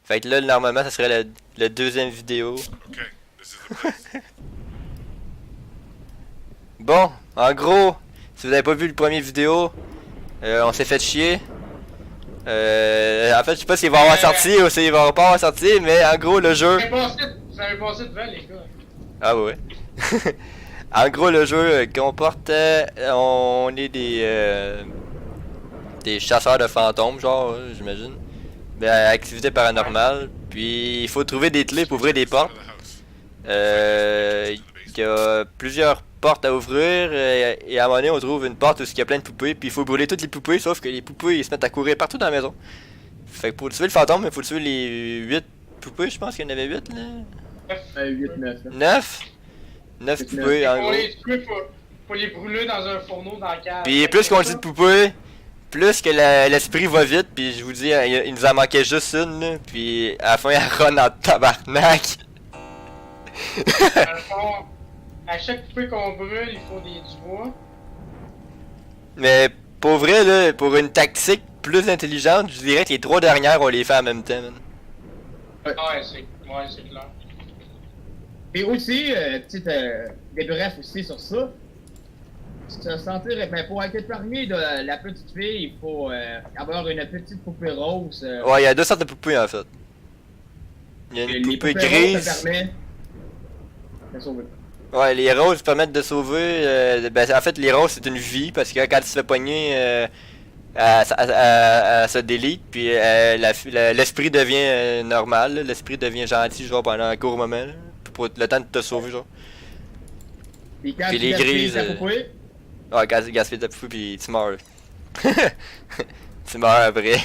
Fait que là, normalement, ça serait le deuxième vidéo. Okay, this is the place. Bon, en gros, si vous avez pas vu le premier vidéo, on s'est fait chier. En fait, je sais pas s'il va avoir sorti ou s'il va pas avoir sorti, mais en gros, le jeu... Vous avez passé devant, les gars. Ah ouais. En gros, le jeu comporte... on est des chasseurs de fantômes, genre, j'imagine. Ben, activité paranormale. Puis, il faut trouver des clés pour ouvrir des portes. Il y a plusieurs portes à ouvrir. Et à un moment donné, on trouve une porte où il y a plein de poupées. Puis, il faut brûler toutes les poupées, sauf que les poupées, ils se mettent à courir partout dans la maison. Fait que pour tuer le fantôme, il faut tuer les 8 poupées, je pense qu'il y en avait 8 là. 8, 9. 9 9 poupées, en Pour gros. les tuer, faut les brûler dans un fourneau dans la cave. Puis plus qu'on dit de poupées, plus que l'esprit va vite, puis je vous dis, il nous en manquait juste une, là, puis à la fin, elle run en tabarnak. Dans le fond, à chaque poupée qu'on brûle, il faut du bois. Mais pour vrai, là, pour une tactique plus intelligente, je dirais que les 3 dernières, on les fait en même temps, man. Ouais, c'est clair. Et aussi, petite débrief aussi sur ça. Se sentir, ben, pour être parmi de la petite fille, il faut avoir une petite poupée rose. Ouais, il y a 2 sortes de poupées en fait. Il y a une les poupée poupées grise. roses, ça permet de sauver. Ouais, les roses permettent de sauver. Ben, en fait, les roses, c'est une vie, parce que quand tu te fais pogner, elle se délite, puis l'esprit devient normal, là. L'esprit devient gentil, genre, pendant un court moment, là, pour le temps de te sauver, genre. Puis quand Puis tu les gaspilles grises, ta poupée, Ouais, quand tu gaspilles ta poupée, puis tu meurs, là. Tu meurs après.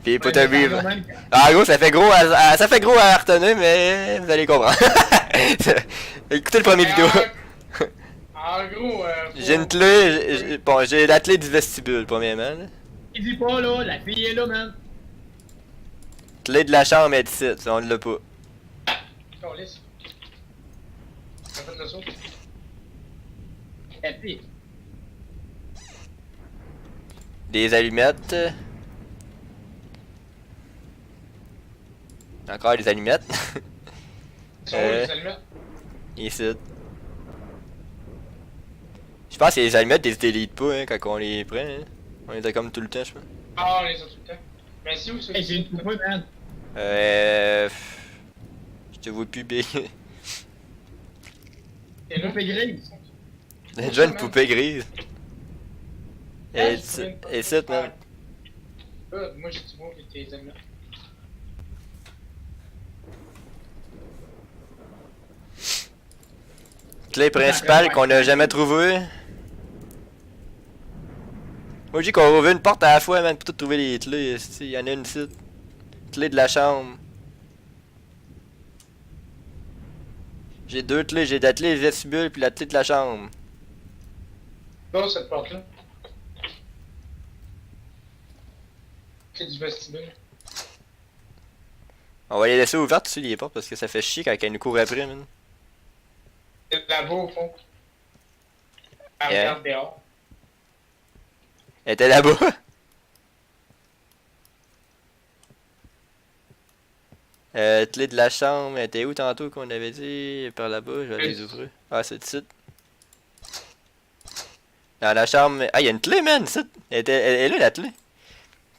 Puis pour te mais vivre. quand même, En gros, ça fait gros à retenir, mais vous allez comprendre. Écoutez le premier vidéo. En gros, J'ai une clé, bon, j'ai la clé du vestibule, premièrement, là. il dit pas là, la fille est là, man. Clé de la chambre est ici, on l'a pas. on lisse. On a fait le saut. La fille. Des allumettes. Encore des allumettes. Ils sont où, les allumettes? Ici. Je pense que les allumettes, ils se délitent pas, hein, quand on les prend, hein. On les a comme tout le temps, je pense. Ah, on les a tout le temps. Mais c'est où, ça? Hey, j'ai une poupée, man. Je te vois plus big. T'es là? Poupée grise. J'ai déjà une poupée grise. Et c'est, man. Moi, j'ai du mot avec tes allumettes. Clé principale qu'on a jamais trouvée. Moi, je dis qu'on va ouvrir une porte à la fois, man, pour tout trouver les clés. Il y en a une ici. Clé de la chambre. J'ai 2 clés, j'ai la clé du vestibule puis la clé de la chambre. Là, cette porte-là. Clé du vestibule. On va les laisser ouvertes aussi les portes parce que ça fait chier quand elle nous court après, man. C'est là-bas, au fond. Elle Yeah. regarde dehors. Elle était là-bas. Clé de la chambre, elle était où tantôt qu'on avait dit? Par là-bas, je vais les ouvrir. Ah, c'est ici. Dans la chambre. Ah, il y a une clé, man, ici. Elle est là, la clé.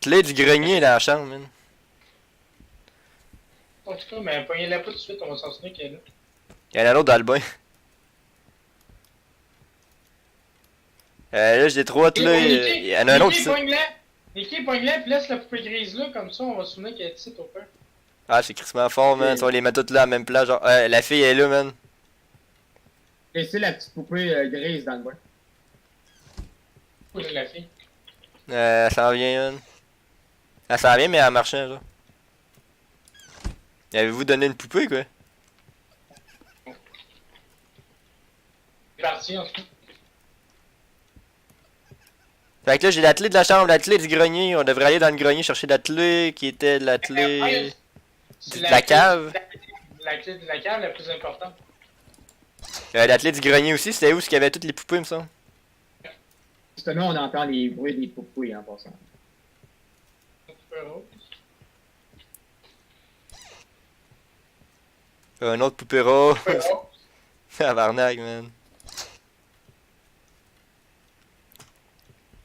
Clé du grenier dans la chambre, man. En tout cas, mais pognez-la pas tout de suite, on va s'en souvenir qu'elle est là. Il y en a un autre dans le bain. Là, j'ai 3 clés. Il y en a un autre ici. Nicky, pogne-la, puis laisse la poupée grise là, comme ça, on va se souvenir qu'elle est ici, au père. Ah, c'est crissement fort, man. On va les mettre toutes là à la même place. Genre, la fille est là, man. Laissez la petite poupée grise dans le bain. Où est la fille? Elle s'en vient, man. Elle s'en vient, mais en marchant, genre. Avez-vous donné une poupée, quoi? Elle est partie, en tout cas. Fait que là, j'ai la clé de la chambre, la clé du grenier. On devrait aller dans le grenier chercher la clé qui était la clé C'est de la cave. La clé de la cave la plus importante. La clé du grenier aussi, c'était où ce qu'il y avait toutes les poupées, me semble? Justement, on entend les bruits des poupées en passant. Un autre poupée rose. Poupée rose. Tabarnak, man.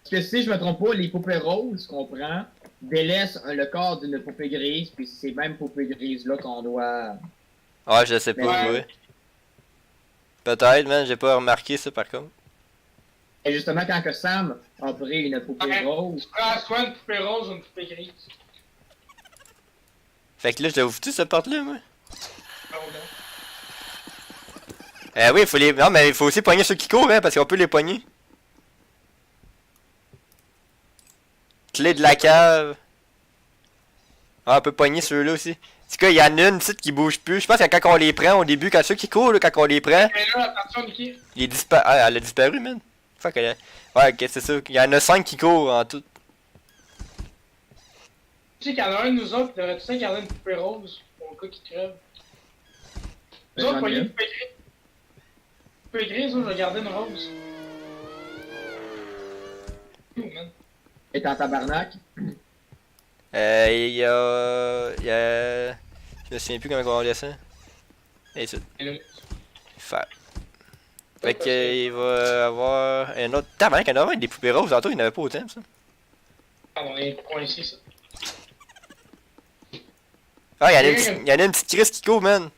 Parce que si je me trompe pas, les poupées roses qu'on prend délaissent le corps d'une poupée grise, puis c'est ces mêmes poupées grises-là qu'on doit. Ouais, je sais pas, Ouais. ouais. Peut-être, man, j'ai pas remarqué ça par contre. Et justement, quand que Sam a pris une poupée Ouais. rose, Prends soit une poupée rose ou une poupée grise. Fait que là, je l'ai foutu cette porte-là, moi. Ah, ouais. Oui, il faut les. Non, mais il faut aussi pogner ceux qui courent, hein, parce qu'on peut les pogner. Clé de la cave. Ah, on peut pogner ceux-là aussi. C'est que il y en a une petite qui bouge plus. Je pense que quand on les prend au début, quand ceux qui courent, là, quand on les prend, Mais là, attention, Nicky. il est disparu. Ah, elle a disparu, man. Fuck, elle a. Ouais, ok, c'est ça. Il y en a 5 qui courent en tout. Tu sais qu'il y en a un de nous autres qui devrait tout ça garder une poupée rose pour le cas qui crève. Nous autres, j'en ai pogner une. une poupée grise. Poupée grise, moi, je vais garder une rose. Ouh, man. est en tabarnak. Il y a. Je me souviens plus comment on descend. Et ça. Et là, Fait que, il va avoir un autre. Tabarnak, il y en avait des poupées roses. Tantôt, il n'y en avait pas autant, ça. on est coincé, ça. Ah, il y en a une petite crise qui court, man.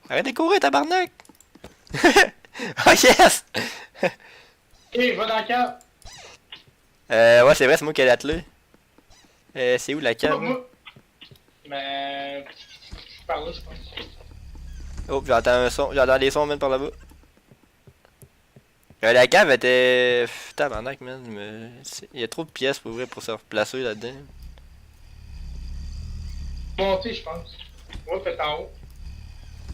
Arrête de courir, tabarnak! Oh yes! Ok, va dans la cave. Ouais, c'est vrai, c'est moi qui ai l'attelé. C'est où la cave? Moi. Mais. Je suis par là, je pense. Oh, j'entends un son, j'entends des sons, man, par là-bas. La cave était. Tabarnak, man. Il y a trop de pièces pour vrai pour se replacer là-dedans. Monter, je pense. Ouais, peut-être en haut.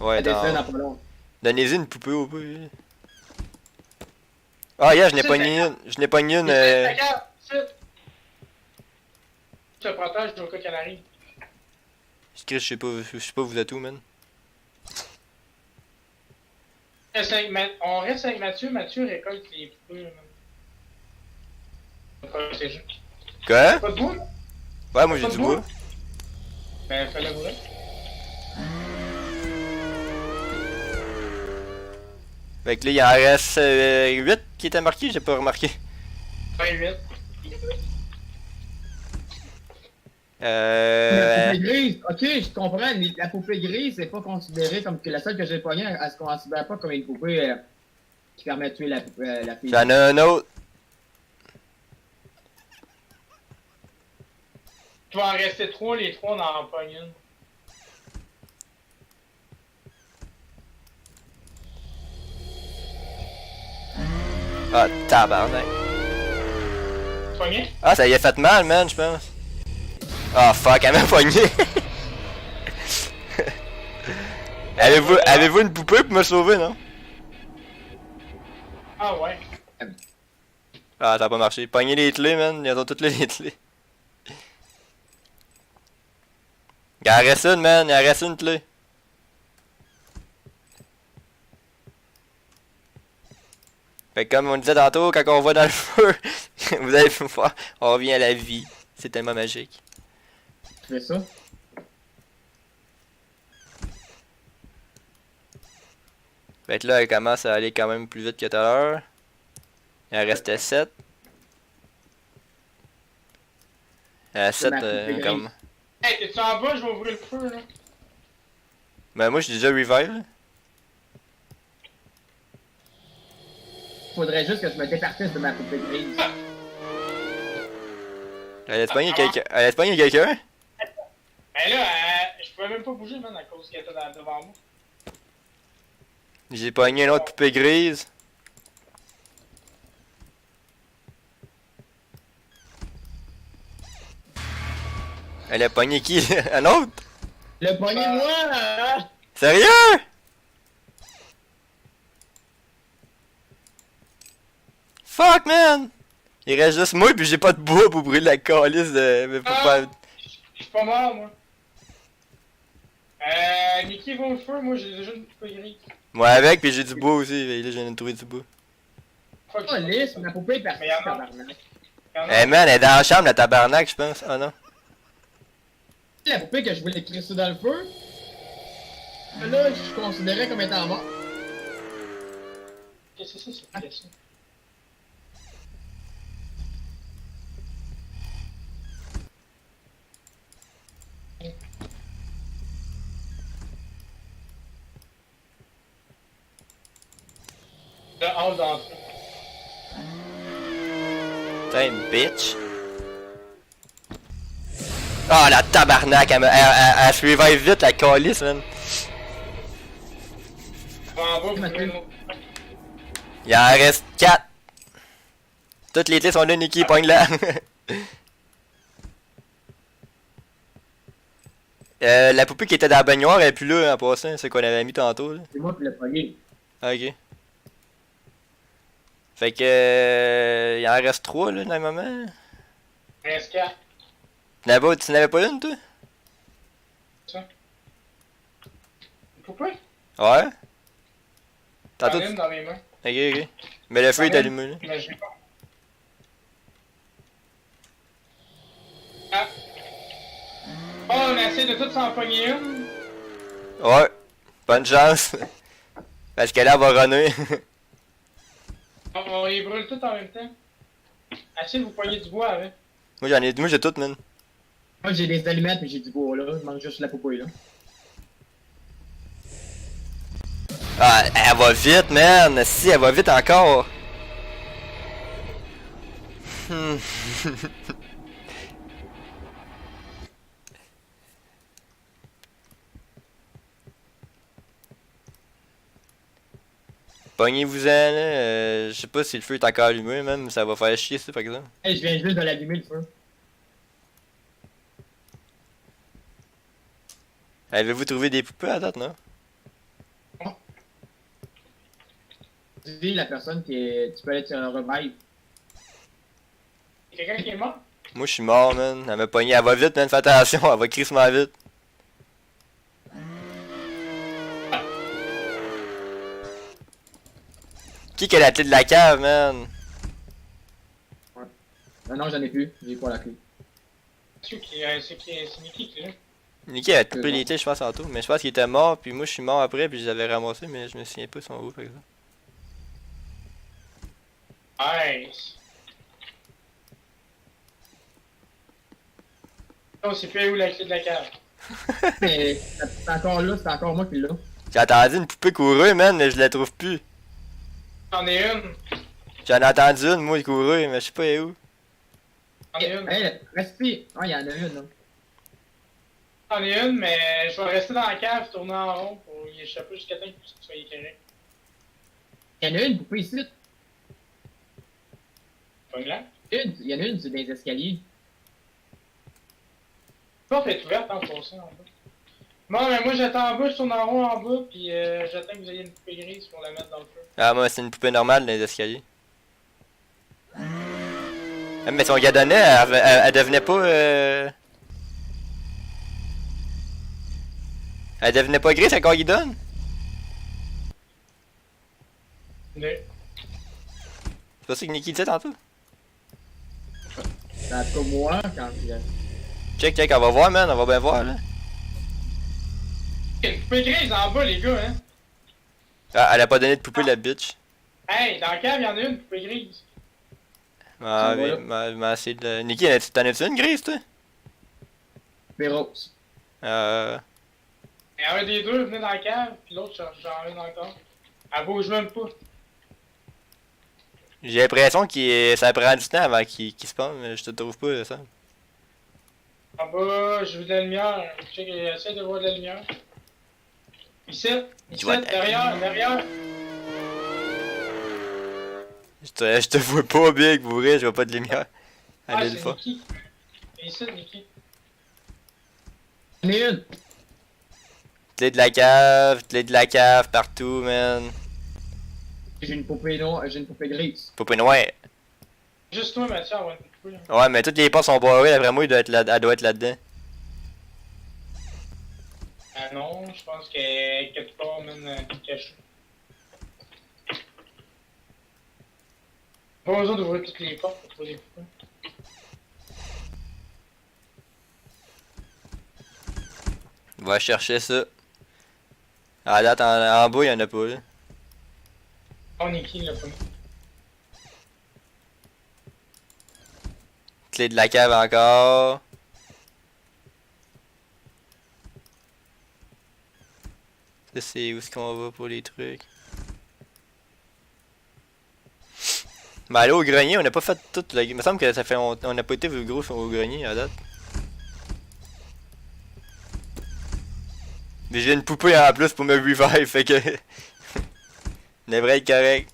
Ouais, Elle descend attends. dans pas long. Donnez-y une poupée au peu. Ah, yeah, je n'ai C'est pogné la une. Je n'ai pogné une. La cave, c'est. Je te protège au cas qu'elle arrive. Je sais pas vous êtes où, man. On reste avec Mathieu. Mathieu récolte les poupées, man. On va protéger. Quoi? Pas de bois? Ouais, moi j'ai Pas du de bois. Ben, fais-le brûler. Fait que là, il en reste 8 qui étaient marqués, j'ai pas remarqué. 28. La poupée grise, ok, je comprends. La poupée grise, c'est pas considéré comme que la seule que j'ai pognée, elle se considère pas comme une poupée qui permet de tuer la fille. J'en ai un autre. Tu vas en rester 3, les 3 on en pogne une. Ah, tabarnak. Tu pogné? Ah, ça y a fait mal, man, je pense. Ah, fuck, elle m'a pogné. Avez-vous une poupée pour me sauver, non? Ah ouais. Ah, ça a pas marché. Pognez les clés, man. Ils ont toutes les clés. Il en reste une, man. Il en reste une clé. Fait que comme on disait tantôt, quand on va dans le feu, vous allez voir, on revient à la vie. C'est tellement magique. Tu fais ça? Fait que là, elle commence à aller quand même plus vite que tout à l'heure. Il en restait 7. 7 ma poupée grise. comme... Hey, t'es-tu en bas? Je vais ouvrir le feu, là. Ben moi, j'ai déjà revive. Faudrait juste que je me départisse de ma poupée grise. Elle a pogné quelqu'un. Elle a pogné quelqu'un? Ben là, je pouvais même pas bouger, man, à cause qu'elle était devant moi. J'ai pogné une autre poupée grise. Elle a pogné qui? Un autre? Le pognez-moi! Sérieux? Fuck, man! Il reste juste moi puis j'ai pas de bois pour brûler la calice de... mais pour faire... Je suis pas mort, moi. Nicky va au feu, moi j'ai déjà une poupée grise. Moi avec puis j'ai du bois aussi, et là je viens de trouver du bois. Fuck, Oh, lisse, ma poupée est partie, Mais y en a. tabarnak. y en a. Eh man, elle est dans la chambre la tabarnak je pense. Ah non. La poupée que je voulais crisser dans le feu, là, je considérais comme étant mort. Qu'est-ce que c'est ça? C'est ça. Le hall d'entrée. Putain, bitch. Ah, la tabarnak, elle se revive vite, la calice, man. En bas, vous pouvez nous- Il en reste 4. Toutes les clés sont là, Nikki, pogne là. La poupée qui était dans la baignoire, elle est plus là en passant, c'est qu'on avait mis tantôt. Là. C'est moi qui l'ai pogné. Ah, ok. Fait que. Il en reste 3 là, dans le moment. Reste 4. Tu n'avais pas une, toi? Ça. Pourquoi? Ouais. J'en Tantôt. ai une dans mes mains. Ok, ok. Mais le feu est allumé là. Mais je l'ai pas. Ah. Oh, on essaie de tout s'en pogner une. Ouais. Bonne chance. Parce que là, elle va runner. On les brûle tout en même temps. Essayez de vous pogner du bois avec. Moi j'ai tout, man. Moi, j'ai des allumettes et j'ai du bois, là. Je manque juste la poupée, là. Ah, elle va vite, man. Si, elle va vite encore. Hmm. Pognez-vous-en, là. Je sais pas si le feu est encore allumé, même. Ça va faire chier, ça, par exemple. Hey, je viens juste de l'allumer, le feu. Avez-vous trouvé des poupées à date, non? Dis la personne qui est. Tu peux aller te revive. Y'a quelqu'un qui est mort? Moi, je suis mort, man. Elle m'a pogné. Elle va vite, man. Fais attention. Elle va crissement vite. Qui a la clé de la cave, man? Non, non, j'en ai plus. J'ai pas la clé. C'est Mickey qui est là. Niki avait coupé les clés, je pense, tantôt. Mais je pense qu'il était mort, puis moi, je suis mort après, puis je les avais ramassés, mais je me souviens pas, ils sont où, par exemple. Nice. Oh, c'est plus où la clé de la cave. Mais c'est encore là, c'est encore moi qui l'ai. J'ai entendu une poupée courir, man, mais je la trouve plus. J'en ai une. J'en ai entendu une, moi, courir, mais je sais pas elle est où. J'en ai une. Hey, restez. Ah, il y en a une, là. J'en ai une, mais je vais rester dans la cave, tourner en rond pour y échapper jusqu'à temps que vous soyez éclairé. Il y en a une poupée ici. Pas là. Il y en a une, c'est dans les escaliers. La porte est ouverte en passant en bas. Bon, mais moi j'attends en bas, je tourne en rond en bas, puis j'attends que vous ayez une poupée grise pour la mettre dans le feu. Ah, moi, c'est une poupée normale dans les escaliers. Ah, mais si on gadonnait, elle devenait pas. Elle devenait pas grise quand on y donne? Deux. C'est pas ça que Nikki disait tantôt? C'est en tout cas moi, quand il Check, on va voir, man, on va bien voir, là. Il y a une poupée grise en bas, les gars, hein. Ah, elle a pas donné de poupée, la bitch. Hey, dans la cave, il y en a une poupée grise. Ah, Ça va, mais assez de. Nikki, t'en as-tu une grise, toi? fait rose. Et un des deux venait dans la cave, puis l'autre, j'en ai une encore. Elle bouge même pas. J'ai l'impression que ça prend du temps avant qu'il se spawn, mais je te trouve pas, ça. En bas, j'ai vu de la lumière. Check, essaie de voir de la lumière. Ici, Tu vois de la derrière. Je te vois pas bien, pour vrai, je vois pas de lumière. Ah, Allez, c'est le fois. Nikki. Et ici, Nikki. Il y en a une. Clé de la cave, partout, man. J'ai une poupée noire, j'ai une poupée grise. Poupée noire. Juste toi, Mathieu, on va une poupée. Ouais, mais toutes les portes sont barrées, d'après moi, elle doit être là-dedans. Ah non, je pense qu'elle est quelque part, même cachée. Pas besoin d'ouvrir toutes les portes pour trouver les poupées. Va chercher ça. À la date, en bas, y'en a pas, là. On est qui, là, pas mis? Clé de la cave encore. Ça, c'est où est-ce qu'on va pour les trucs. Mais aller au grenier, on n'a pas fait tout le... Il me semble que ça fait... On n'a pas été gros au grenier à date. Mais j'ai une poupée en plus pour me revive, fait que... On devrait être correct.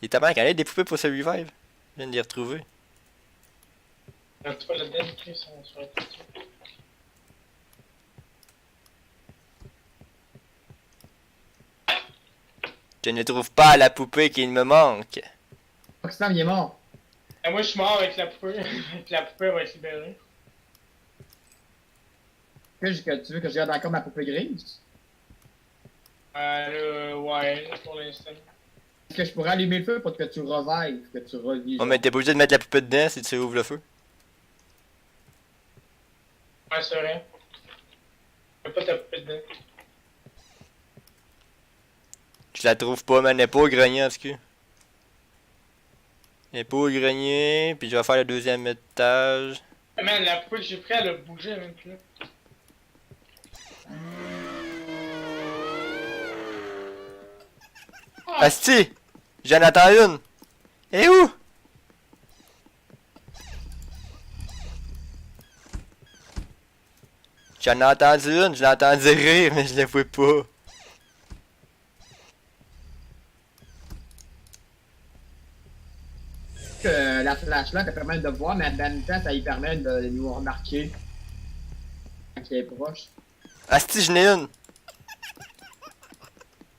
Il est tellement qu'il y a des poupées pour se revive. Je viens de les retrouver. Un petit peu là-dedans, Chris, sur la question. Je ne trouve pas la poupée qui me manque. Rockstar, il est mort. Et moi, je suis mort avec la poupée. La poupée va être libérée. Tu veux que je garde encore ma poupée grise? Ouais, pour l'instant. Est-ce que je pourrais allumer le feu pour que tu revives, que tu revives? Oh, mais t'es pas obligé de mettre la poupée dedans si tu ouvres le feu. Ouais, c'est vrai. Y'a pas ta poupée dedans. Je la trouve pas, man. Elle est pas au grenier en tout cas. Elle est pas au grenier, puis je vais faire le deuxième étage. Ah, man, la poupée que j'ai pris, elle a bougé, même plus là. Asti! J'en attends une! Et où? J'en ai entendu une, je l'ai entendu rire, mais je la vois pas. Que la flashlight, elle permet de voir, mais en même temps, ça lui permet de nous remarquer quand il est proche. Asti, j'en ai une!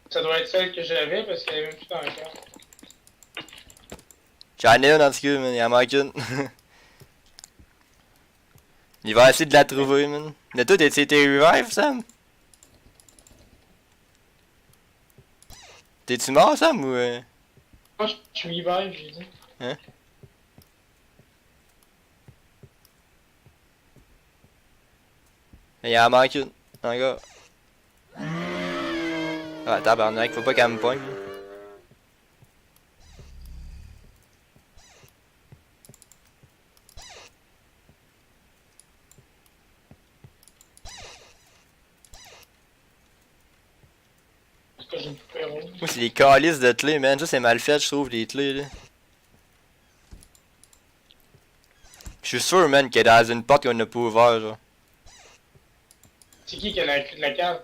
Ça doit être celle que j'avais parce qu'elle est même plus dans le cœur. J'en ai une en tout cas, man. Il en manque une. Il va essayer de la trouver, man. Mais toi, t'es revive, Sam? T'es-tu mort, Sam, ou Moi, je suis hiver, j'ai dit. Hein? Il en manque une. Encore. Ah, tabarnak, faut pas qu'elle me pogne. Parce que j'ai une poupée rose. Moi, c'est des calices de clés, man. Ça, c'est mal fait, je trouve, les clés, là. Je suis sûr, man, qu'elle est dans une porte qu'on n'a pas ouvert, genre. C'est qui a la clé de la cave?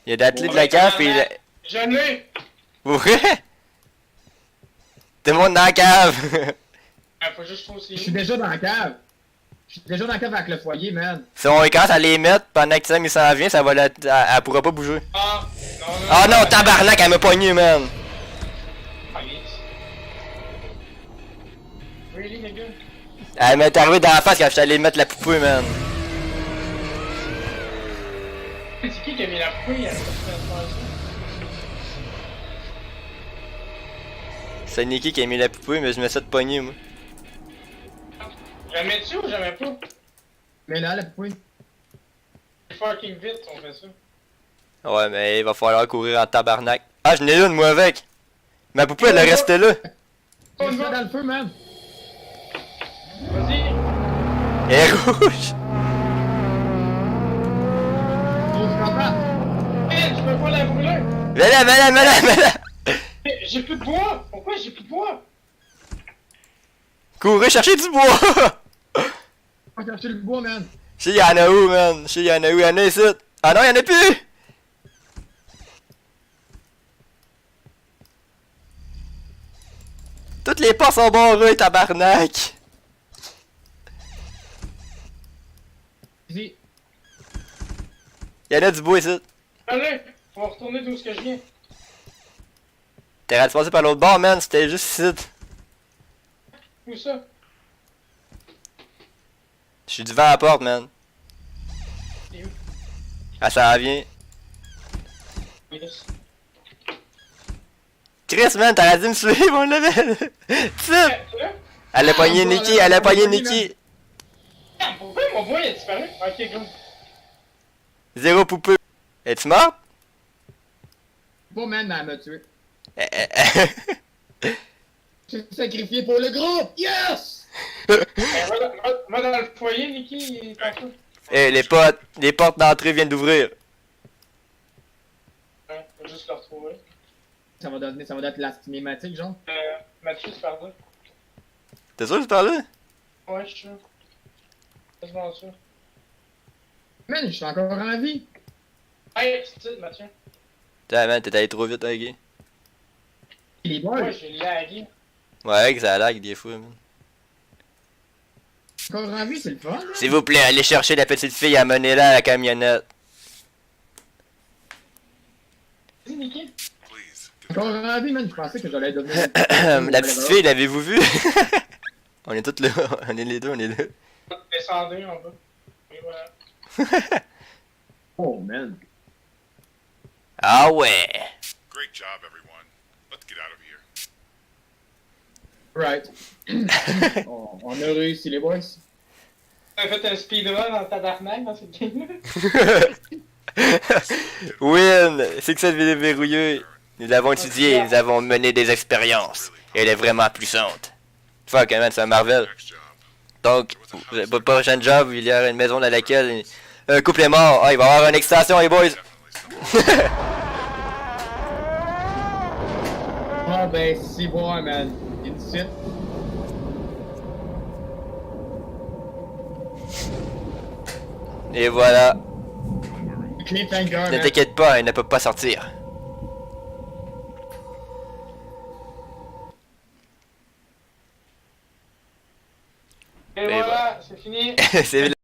Il y a de la clé de la cave, pis... Je l'ai! Ouais! Tout le monde dans la cave! Ah, faut juste faut aussi. Je suis déjà dans la cave. Je suis déjà dans la cave avec le foyer, man. Si on commence à les mettre pendant que Sam il s'en vient, ça va la... Elle pourra pas bouger. Ah! Non, non. Ah non, tabarnak, elle m'a pogné, man! Ah, yes. Really, les gars? Elle m'est arrivée dans la face quand je suis allé mettre la poupée, man. C'est qui a mis la poupée? Elle a pas fait faire ça. C'est Nikki qui a mis la poupée, mais je me suis fait pogner, moi. Je la mets dessus ou je la mets pas? Mais là, la poupée. C'est fucking vite, on fait ça. Ouais, mais il va falloir courir en tabarnak. Ah, je n'ai une, moi, avec! Ma poupée, elle est restée là! On Je y va. dans le feu, man. Vas-y! Elle est rouge! Oh, je comprends. Hey, tu peux pas la brûler! Mets-la, mets-la, mets-la, mets-la! J'ai plus de bois! Pourquoi j'ai plus de bois? Courez chercher du bois! On va chercher le bois, man. Je sais y'en a où, man? Je sais y'en a où? Y'en a ici! Ah non, y'en a plus! Toutes les portes sont barrées, tabarnak! Vas-y. Y'en a du bois ici. Allez! On va retourner d'où ce que je viens. T'es rendu passer par l'autre bord, man. C'était juste ici. Où ça? Je suis devant la porte, man. C'est où? Ah, ça vient. Yes. Chris, man, t'aurais dû me suivre, on l'avait. Tip! Là? Elle a pogné Nikki, elle a pogné Nikki. Ah, pourquoi mon bois il a disparu? Ok, go. Zéro poupée. Es-tu mort? Pas, man, mais elle m'a tué. Eh. J'ai sacrifié pour le groupe! Yes! Va dans le foyer, Nicky, il est en feu. Eh, les portes d'entrée viennent d'ouvrir. Ouais, faut juste le retrouver. Ça va être la cinématique, genre. Mathieu, c'est par là. T'es sûr que c'est par là? Ouais, je suis sûr. Quasiment sûr. Man, je suis encore en vie. Hey, c'est ça, Mathieu. Putain, man, t'es allé trop vite, hein, Guy. Les boys, Ouais, j'ai lagué. Ouais, que ça lag des fois, man. encore en vie, c'est le fun. Hein? S'il vous plaît, allez chercher la petite fille et amenez-la à la camionnette. Vas-y, Nicky. Please, Encore en vie, man, je pensais que j'allais devenir... La petite fille, l'avez-vous vue? On est tous là, on est les deux, on est là. Descendez en bas. Et voilà. Oh, man. Ah ouais! great job, everyone. Let's get out of here. Right. On a réussi, les boys. T'as fait un speedrun en tabarnak dans cette game-là? Win! Succès de vidéo verrouillé. Nous l'avons étudié, nous avons mené des expériences. Et elle est vraiment puissante. Fuck, man, c'est un Marvel. Next job. Donc, pour le prochain job, il y a une maison dans laquelle un couple est mort. Ah, il va y avoir une extension, les boys. Definitely something. Ah, ben, si, bon, man. Une suite. Et voilà. Cliffhanger, Ne man. t'inquiète pas, elle ne peut pas sortir. Et voilà, c'est fini. C'est